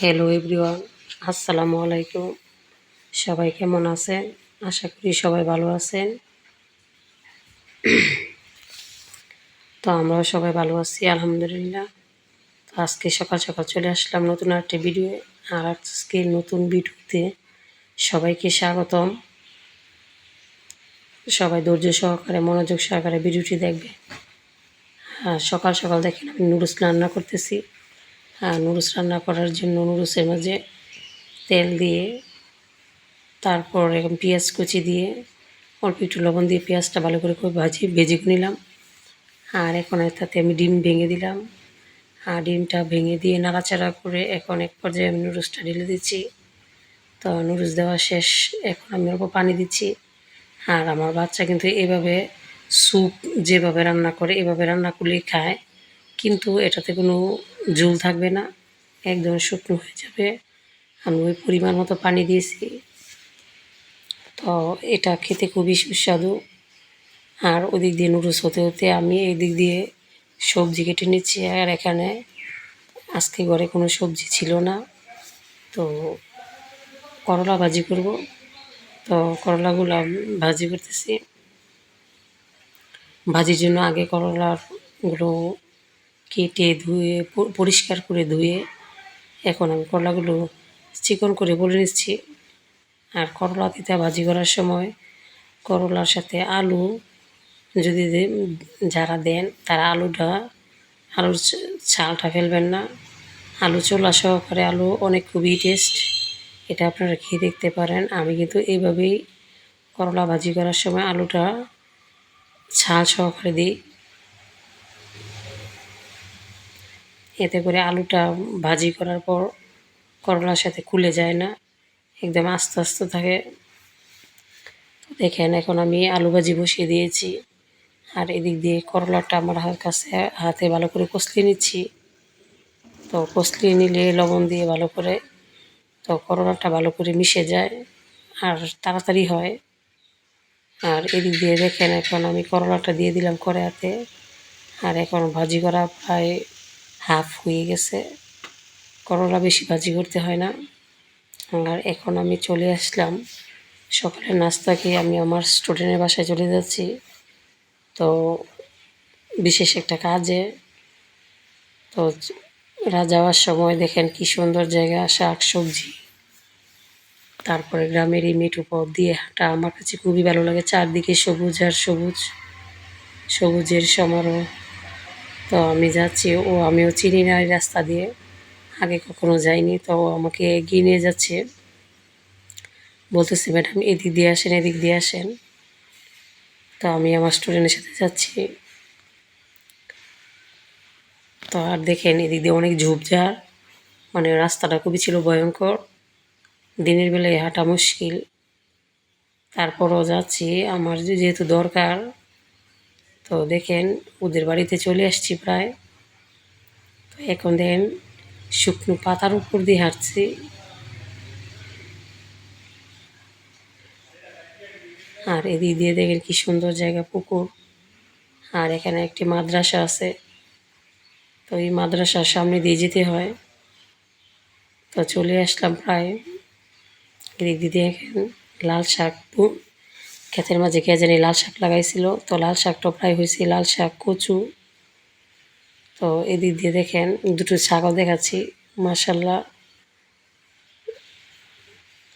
Hello everyone, আসসালামু আলাইকুম। সবাই কেমন আছেন? আশা করি সবাই ভালো আছেন। তো আমরাও সবাই ভালো আছি আলহামদুলিল্লাহ। তো আজকে সকাল সকাল চলে আসলাম নতুন একটা ভিডিও। আর আজকে নতুন ভিডিওতে সবাইকে স্বাগতম। সবাই ধৈর্য সহকারে মনোযোগ সহকারে ভিডিওটি দেখবে। সকাল সকাল দেখেন আমি নুডলস রান্না করতেছি। নুডলস রান্না করার জন্য নুডলসের মাঝে তেল দিয়ে, তারপর এরকম পেঁয়াজ কুচি দিয়ে, অল্প একটু লবণ দিয়ে পেঁয়াজটা ভালো করে ভেজে নিলাম। আর এখন তাতে আমি ডিম ভেঙে দিলাম। আর ডিমটা ভেঙে দিয়ে নাড়াচাড়া করে এখন এক পর্যায়ে আমি নুডলসটা ঢেলে দিচ্ছি। তো নুডলস দেওয়া শেষ, এখন আমি অল্প পানি দিচ্ছি। আর আমার বাচ্চা কিন্তু এভাবে স্যুপ যেভাবে রান্না করে এভাবে রান্না করলেই খায়, কিন্তু এটাতে কোনো ঝোল থাকবে না, একদম শুকনো হয়ে যাবে। আমি ওই পরিমাণ মতো পানি দিয়েছি। তো এটা খেতে খুবই সুস্বাদু। আর ওদিক দিয়ে নুডলস হতে হতে আমি এদিক দিয়ে সবজি কেটে নিচ্ছি। আর এখানে আজকে ঘরে কোনো সবজি ছিল না, তো করলা ভাজি করব। তো করলাগুলো ভাজি করতেছি। ভাজির জন্য আগে করলাগুলো কেটে ধুয়ে পরিষ্কার করে ধুয়ে এখন আমি করলাগুলো চিকন করে বলে নিচ্ছি। আর করলা দিতে ভাজি করার সময় করলার সাথে আলু যদি যারা দেন তারা আলুর ছালটা ফেলবেন না। আলু চোলা সহকারে আলু অনেক খুবই টেস্ট, এটা আপনারা খেয়ে দেখতে পারেন। আমি কিন্তু এইভাবেই করলা ভাজি করার সময় আলুটা ছাল সহকারে দিই, এতে করে আলুটা ভাজি করার পর করলার সাথে খুলে যায় না, একদম আস্তে আস্তে থাকে। তো দেখেন এখন আমি আলু ভাজি বসিয়ে দিয়েছি। আর এদিক দিয়ে করলাটা আমার হাতে ভালো করে কষলিয়ে নিচ্ছি। তো কষলিয়ে নিলে লবণ দিয়ে ভালো করে, তো করলাটা ভালো করে মিশে যায় আর তাড়াতাড়ি হয়। আর এদিক দিয়ে দেখেন এখন আমি করলাটা দিয়ে দিলাম কড়াইতে। আর এখন ভাজি করা প্রায় হাফ হয়ে গেছে, করলা বেশি ভাজি করতে হয় না। আর এখন আমি চলে আসলাম সকালের নাস্তা খেয়ে আমি আমার স্টুডেন্টের বাসায় চলে যাচ্ছি। তো বিশেষ একটা কাজে, তো যাওয়ার সময় দেখেন কি সুন্দর জায়গা, শাক সবজি, তারপরে গ্রামের এই মেঠো পথ দিয়ে হাঁটা আমার কাছে খুবই ভালো লাগে। চারদিকে সবুজ আর সবুজ, সবুজের সমারোহ। তো আমি যাচ্ছি, আমিও চিনি না এই রাস্তা দিয়ে, আগে কখনো যাইনি। তো আমাকে এগিয়ে নিয়ে যাচ্ছে, বলতেছে ম্যাডাম এদিক দিয়ে আসেন এদিক দিয়ে আসেন। তো আমি আমার স্টুডেন্টের সাথে যাচ্ছি। তো আর দেখেন এদিক দিয়ে অনেক ঝোপঝাড়, মানে রাস্তাটা খুবই ছিল ভয়ঙ্কর, দিনের বেলায় হাঁটা মুশকিল। তারপরও যাচ্ছি আমার যেহেতু দরকার। তো দেখেন ওদের বাড়িতে চলে আসছি প্রায়। তো এখন দেখেন শুকনো পাতার উপর দিয়ে হাঁটছি। আর এদিক দিয়ে দেখেন কি সুন্দর জায়গা, পুকুর। আর এখানে একটি মাদ্রাসা আছে, তো এই মাদ্রাসার সামনে দিয়ে যেতে হয়। তো চলে আসলাম প্রায়। এদিক দিয়ে দেখেন লাল শাক, ক্ষেতের মাঝে কে জানি লাল শাক লাগাইছিল, তো লাল শাকটা প্রায় হয়েছে, লাল শাক কচু। তো এদিক দিয়ে দেখেন দুটো ছাগল দেখাচ্ছি, মাশাল্লাহ।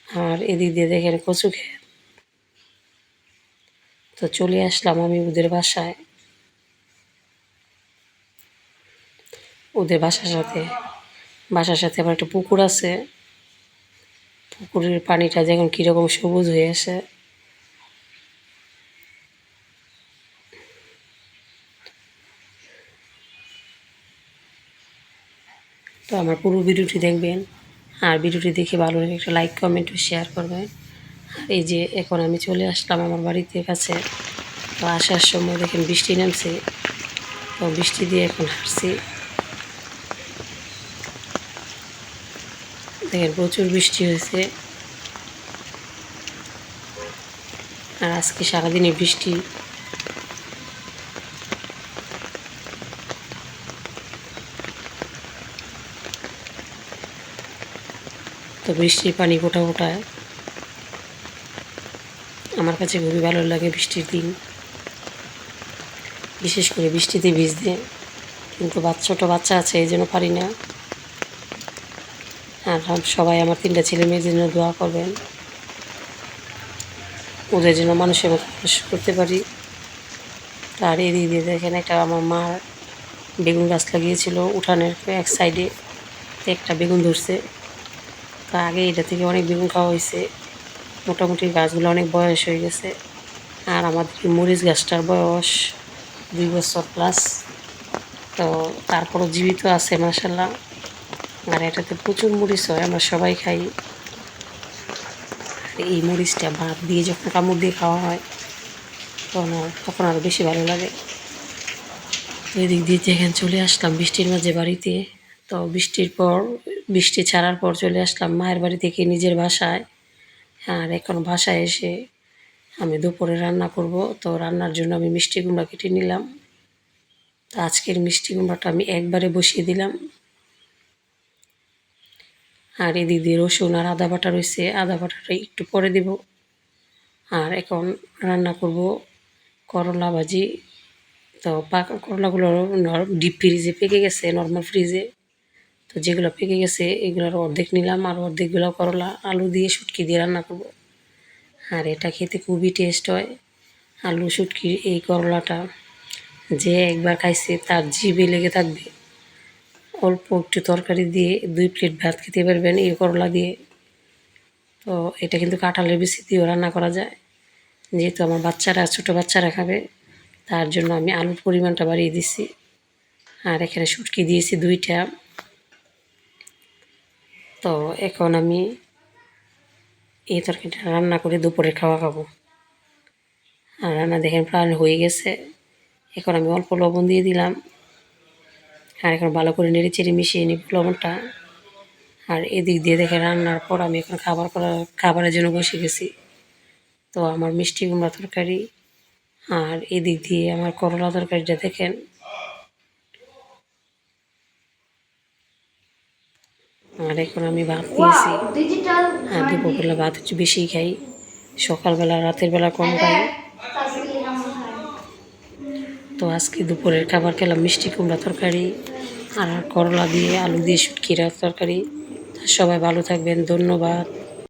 আর এদিক দিয়ে দেখেন কচু ক্ষেত। তো চলে আসলাম আমি ওদের বাসায়। ওদের বাসার সাথে আবার একটা পুকুর আছে, পুকুরের পানিটা দেখুন কীরকম সবুজ হয়ে আসে। তো আমার পুরো ভিডিওটি দেখবেন, আর ভিডিওটি দেখে ভালো লাগে একটা লাইক কমেন্ট ও শেয়ার করবেন। আর এই যে এখন আমি চলে আসলাম আমার বাড়িতে কাছে। তো আসার সময় দেখেন বৃষ্টি নামছে, তো বৃষ্টি দিয়ে এখন হাঁটছি। দেখেন প্রচুর বৃষ্টি হয়েছে, আর আজকে সারাদিনই বৃষ্টি। তো বৃষ্টির পানি ফোঁটা ফোটায় আমার কাছে খুবই ভালো লাগে বৃষ্টির দিন, বিশেষ করে বৃষ্টিতে ভিজতে। কিন্তু ছোটো বাচ্চা আছে এই জন্য পারি না। আর সবাই আমার 3টা ছেলে মেয়ের জন্য দোয়া করবেন, ওদের জন্য মানুষের মতো মানুষ করতে পারি। আর এদিক দিয়ে দেখেন একটা আমার মা বেগুন গাছ লাগিয়েছিল উঠানের এক সাইডে, একটা বেগুন ধরছে। তা আগে এটা থেকে অনেক বেগুন খাওয়া হয়েছে, মোটামুটি গাছগুলো অনেক বয়স হয়ে গেছে। আর আমাদের মরিচ গাছটার বয়স 2 বছর প্লাস। তো তারপরও জীবিত আছে মাশাল্লাহ। আর এটাতে প্রচুর মরিচ হয়, আমরা সবাই খাই। আর এই মরিচটা ভাত দিয়ে যখন কামড় দিয়ে খাওয়া হয় তখন আরও বেশি ভালো লাগে। তো এদিক দিয়ে যেখানে চলে আসলাম বৃষ্টির মাঝে বাড়িতে। তো বৃষ্টি ছাড়ার পর চলে আসলাম মায়ের বাড়ি থেকে নিজের বাসায়। আর এখন বাসায় এসে আমি দুপুরে রান্না করব। তো রান্নার জন্য আমি মিষ্টি কুমড়া কেটে নিলাম। তো আজকের মিষ্টি কুমড়াটা আমি একবারে বসিয়ে দিলাম। আর এদিক দিয়ে রসুন আর আদা বাটা রয়েছে, আদা বাটাটা একটু পরে দেব। আর এখন রান্না করব করলা ভাজি। তো পাকা করলাগুলো ডিপ ফ্রিজে পেকে গেছে, নর্মাল ফ্রিজে। তো যেগুলো পেকে গেছে এগুলোর অর্ধেক নিলাম, আর অর্ধেকগুলো করলা আলু দিয়ে শুটকি দিয়ে রান্না করব। আর এটা খেতে খুবই টেস্ট হয়, আলু শুটকির এই করলাটা। যে একবার খাইছে তার জিভে লেগে থাকবে। অল্প একটু তরকারি দিয়ে 2 প্লেট ভাত খেতে পারবেন এই করলা দিয়ে। তো এটা কিন্তু কাঁঠালের বিচি দিয়েও রান্না করা যায়। যেহেতু আমার ছোটো বাচ্চারা খাবে, তার জন্য আমি আলুর পরিমাণটা বাড়িয়ে দিছি। আর এখানে শুটকি দিয়েছি 2টা। তো এখন আমি এই তরকারিটা রান্না করে দুপুরে খাবো। আর রান্না দেখেন প্রায় হয়ে গেছে। এখন আমি অল্প লবণ দিয়ে দিলাম। আর এখন ভালো করে নেড়ে চেড়ে মিশিয়ে নিব লবণটা। আর এদিক দিয়ে দেখে রান্নার পর আমি এখন খাবারের জন্য বসে গেছি। তো আমার মিষ্টি কুমড়া তরকারি, আর এদিক দিয়ে আমার করলা তরকারিটা দেখেন। আর এখন আমি ভাত দিয়েছি। আর দুপুরবেলা ভাত একটু বেশিই খাই, সকালবেলা রাতের বেলা কম খাই। তো আজকে দুপুরের খাবার খেলাম মিষ্টি কুমড়া তরকারি আর করলা দিয়ে আলু দিয়ে শুটকির তরকারি। সবাই ভালো থাকবেন, ধন্যবাদ।